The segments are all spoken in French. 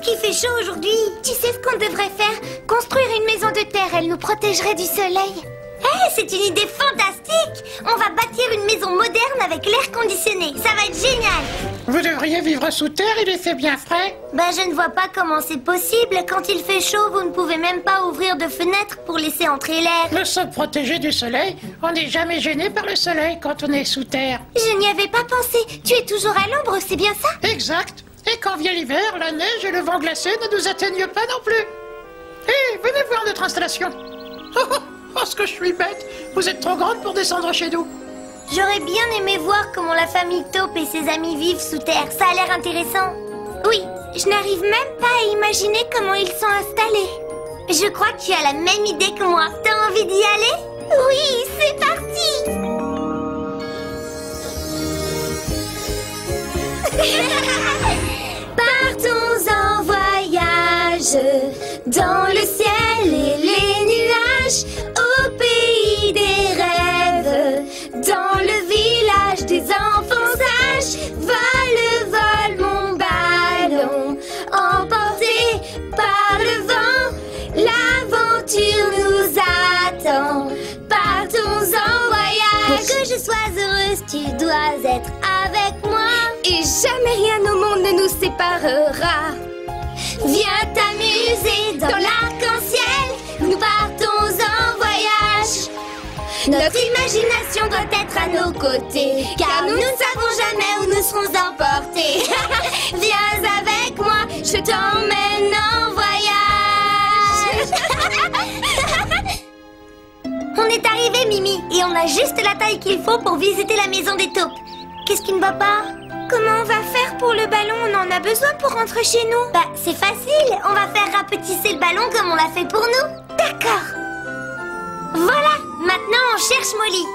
qu'il fait chaud aujourd'hui. Tu sais ce qu'on devrait faire? Construire une maison de terre, elle nous protégerait du soleil. Hé, c'est une idée fantastique! On va bâtir une maison moderne avec l'air conditionné. Ça va être génial! Vous devriez vivre sous terre, il fait bien frais. Bah, je ne vois pas comment c'est possible. Quand il fait chaud, vous ne pouvez même pas ouvrir de fenêtres pour laisser entrer l'air. Nous sommes protégés du soleil. On n'est jamais gêné par le soleil quand on est sous terre. Je n'y avais pas pensé. Tu es toujours à l'ombre, c'est bien ça? Exact. Et quand vient l'hiver, la neige et le vent glacé ne nous atteignent pas non plus. Hé, venez voir notre installation. Oh, ce que je suis bête. Vous êtes trop grande pour descendre chez nous. J'aurais bien aimé voir comment la famille Taupe et ses amis vivent sous terre. Ça a l'air intéressant. Oui, je n'arrive même pas à imaginer comment ils sont installés. Je crois que tu as la même idée que moi. T'as envie d'y aller? Oui, c'est parti! Partons en voyage dans le ciel et les nuages, au pays des rêves, dans le village des enfants sages. Vole mon ballon, emporté par le vent, l'aventure nous attend. Partons en voyage. Pour que je sois heureuse, tu dois être avec moi. Et jamais rien au monde ne nous séparera. Viens t'amuser dans l'arc-en-ciel. Nous partons en voyage. Notre imagination doit être à nos côtés, car nous ne savons jamais où nous serons emportés. Viens avec moi, je t'emmène en voyage. On est arrivé, Mimi, et on a juste la taille qu'il faut pour visiter la maison des taupes. Qu'est-ce qui ne va pas? Comment on va faire pour le ballon? On en a besoin pour rentrer chez nous. Bah, c'est facile. On va faire rapetisser le ballon comme on l'a fait pour nous. D'accord. Voilà. Maintenant, on cherche Molly.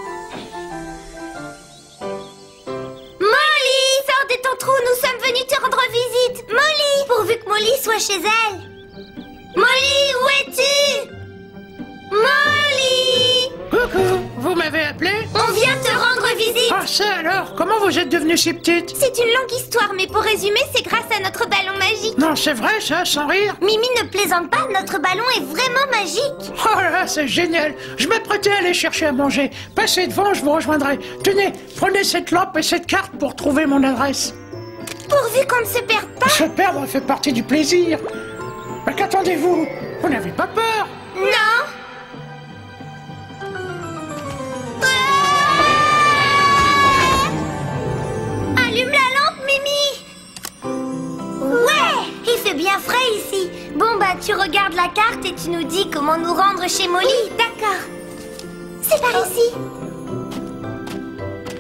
Molly, sors de ton trou. Nous sommes venus te rendre visite. Molly, pourvu que Molly soit chez elle. Molly, où es-tu? Molly! Coucou, vous m'avez appelé? On vient te rendre visite. Ah, ça alors? Comment vous êtes devenue si petite? C'est une longue histoire, mais pour résumer, c'est grâce à notre ballon magique. Non, c'est vrai ça, sans rire? Mimi ne plaisante pas, notre ballon est vraiment magique. Oh là, c'est génial. Je m'apprêtais à aller chercher à manger. Passez devant, je vous rejoindrai. Tenez, prenez cette lampe et cette carte pour trouver mon adresse. Pourvu qu'on ne se perde pas. Se perdre fait partie du plaisir. Mais qu'attendez-vous? Vous n'avez pas peur? Non. Allume la lampe, Mimi. Ouais, il fait bien frais ici. Bon, bah, tu regardes la carte et tu nous dis comment nous rendre chez Molly. D'accord. C'est par ici.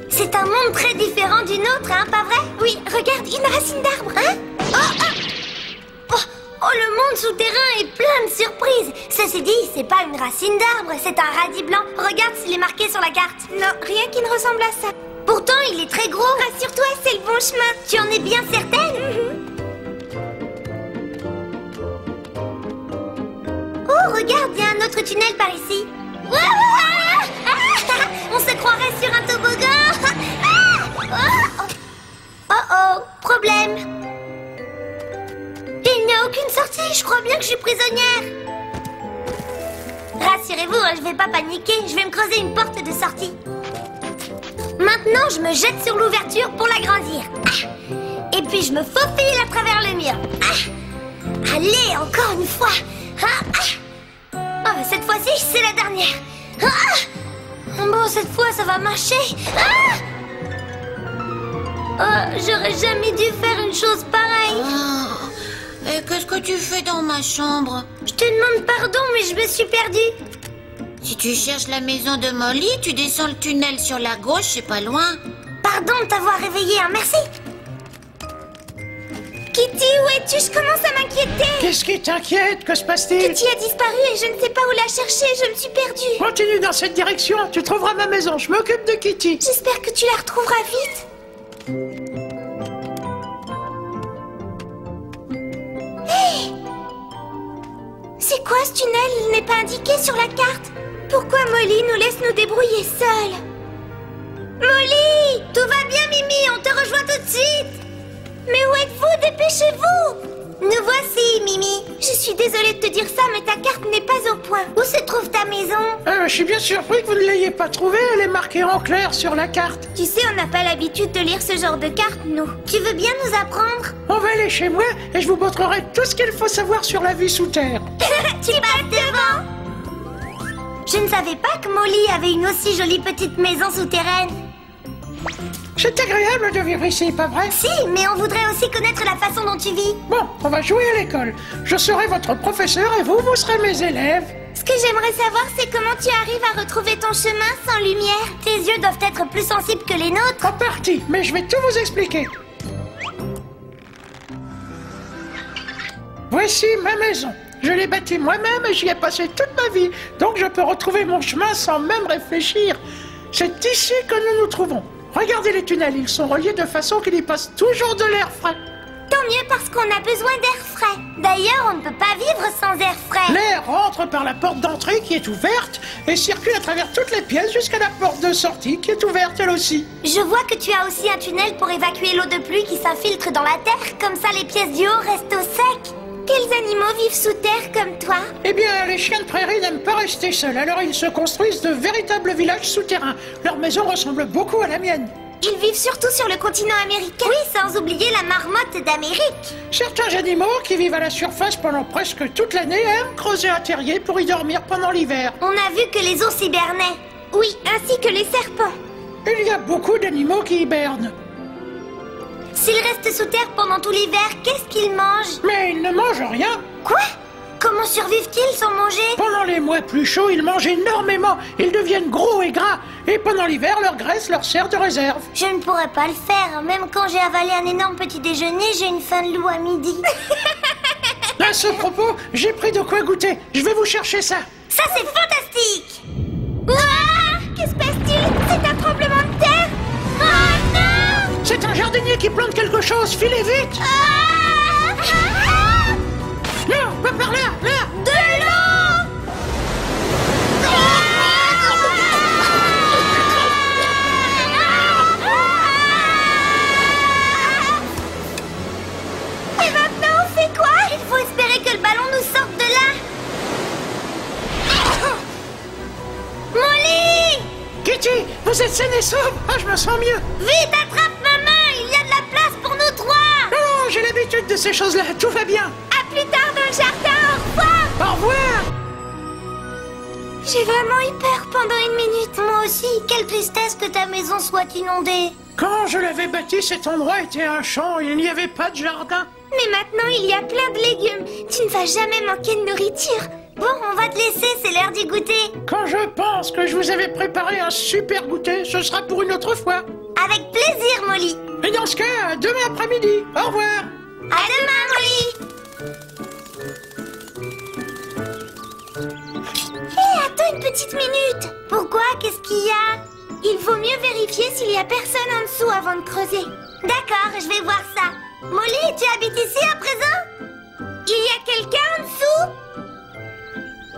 C'est un monde très différent du nôtre, hein, pas vrai? Oui, regarde, une racine d'arbre, hein? Oh, le monde souterrain est plein de surprises. Ceci dit, c'est pas une racine d'arbre, c'est un radis blanc. Regarde s'il est marqué sur la carte. Non, rien qui ne ressemble à ça. Pourtant, il est très gros. Rassure-toi, c'est le bon chemin. Tu en es bien certaine? Oh, regarde, il y a un autre tunnel par ici. On se croirait sur un toboggan. Oh, problème. Il n'y a aucune sortie, je crois bien que je suis prisonnière. Rassurez-vous, je vais pas paniquer, je vais me creuser une porte de sortie. Maintenant, je me jette sur l'ouverture pour l'agrandir. Et puis, je me faufile à travers le mur. Allez, encore une fois. Oh, cette fois-ci, c'est la dernière. Bon, cette fois, ça va marcher. Oh, j'aurais jamais dû faire une chose pareille. Et qu'est-ce que tu fais dans ma chambre? Je te demande pardon, mais je me suis perdue. Si tu cherches la maison de Molly, tu descends le tunnel sur la gauche, c'est pas loin. Pardon de t'avoir réveillée, hein, merci. Kitty, où es-tu? Je commence à m'inquiéter. Qu'est-ce qui t'inquiète? Que se passe-t-il? Kitty a disparu et je ne sais pas où la chercher, je me suis perdue. Continue dans cette direction, tu trouveras ma maison, je m'occupe de Kitty. J'espère que tu la retrouveras vite. Hey! C'est quoi ce tunnel? Il n'est pas indiqué sur la carte. Pourquoi Molly nous laisse nous débrouiller seuls? Molly! Tout va bien, Mimi? On te rejoint tout de suite. Mais où êtes-vous? Dépêchez-vous! Nous voici, Mimi. Je suis désolée de te dire ça, mais ta carte n'est pas au point. Où se trouve ta maison? Je suis bien surpris que vous ne l'ayez pas trouvée. Elle est marquée en clair sur la carte. Tu sais, on n'a pas l'habitude de lire ce genre de carte, nous. Tu veux bien nous apprendre? On va aller chez moi et je vous montrerai tout ce qu'il faut savoir sur la vie sous terre. Tu passes devant. Je ne savais pas que Molly avait une aussi jolie petite maison souterraine. C'est agréable de vivre ici, pas vrai? Si, mais on voudrait aussi connaître la façon dont tu vis. Bon, on va jouer à l'école. Je serai votre professeur et vous serez mes élèves. Ce que j'aimerais savoir, c'est comment tu arrives à retrouver ton chemin sans lumière. Tes yeux doivent être plus sensibles que les nôtres. En partie, mais je vais tout vous expliquer. Voici ma maison. Je l'ai bâtie moi-même et j'y ai passé toute ma vie. Donc je peux retrouver mon chemin sans même réfléchir. C'est ici que nous nous trouvons. Regardez les tunnels, ils sont reliés de façon qu'il y passe toujours de l'air frais. Tant mieux parce qu'on a besoin d'air frais. D'ailleurs, on ne peut pas vivre sans air frais. L'air rentre par la porte d'entrée qui est ouverte et circule à travers toutes les pièces jusqu'à la porte de sortie qui est ouverte elle aussi. Je vois que tu as aussi un tunnel pour évacuer l'eau de pluie qui s'infiltre dans la terre. Comme ça, les pièces du haut restent au sec. Quels animaux vivent sous terre comme toi? Eh bien, les chiens de prairie n'aiment pas rester seuls, alors ils se construisent de véritables villages souterrains. Leur maison ressemble beaucoup à la mienne. Ils vivent surtout sur le continent américain. Oui, sans oublier la marmotte d'Amérique. Certains animaux qui vivent à la surface pendant presque toute l'année aiment creuser un terrier pour y dormir pendant l'hiver. On a vu que les ours hibernaient. Oui, ainsi que les serpents. Il y a beaucoup d'animaux qui hibernent. S'ils restent sous terre pendant tout l'hiver, qu'est-ce qu'ils mangent? Mais ils ne mangent rien. Quoi? Comment survivent-ils sans manger? Pendant les mois plus chauds, ils mangent énormément. Ils deviennent gros et gras. Et pendant l'hiver, leur graisse leur sert de réserve. Je ne pourrais pas le faire. Même quand j'ai avalé un énorme petit déjeuner, j'ai une faim de loup à midi. À ce propos, j'ai pris de quoi goûter. Je vais vous chercher ça. Ça, c'est fantastique! Ouah! Que se passe-t-il? C'est un tremblement de terre? Oh non! C'est un jardinier qui plante quelque chose. Filez vite! Ah! Ah! Non, pas par là, là! De l'eau! Et maintenant, on fait quoi? Il faut espérer que le ballon nous sorte de là. Molly! Kitty, vous êtes saine et sauve? Ah, je me sens mieux. Vite, attrape ma main! Il y a de la place pour nous trois! Non, j'ai l'habitude de ces choses-là. Tout va bien. À plus tard dans le jardin, au revoir! Au revoir. J'ai vraiment eu peur pendant une minute. Moi aussi, quelle tristesse que ta maison soit inondée. Quand je l'avais bâti, cet endroit était un champ. Il n'y avait pas de jardin. Mais maintenant, il y a plein de légumes. Tu ne vas jamais manquer de nourriture. Bon, on va te laisser, c'est l'heure du goûter. Quand je pense que je vous avais préparé un super goûter, ce sera pour une autre fois. Avec plaisir, Molly. Et dans ce cas, à demain après-midi. Au revoir. À demain, Molly. Hé, attends une petite minute. Pourquoi? Qu'est-ce qu'il y a? Il vaut mieux vérifier s'il y a personne en dessous avant de creuser. D'accord, je vais voir ça. Molly, tu habites ici à présent? Il y a quelqu'un en dessous?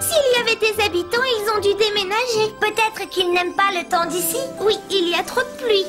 S'il y avait des habitants, ils ont dû déménager. Peut-être qu'ils n'aiment pas le temps d'ici. Oui, il y a trop de pluie.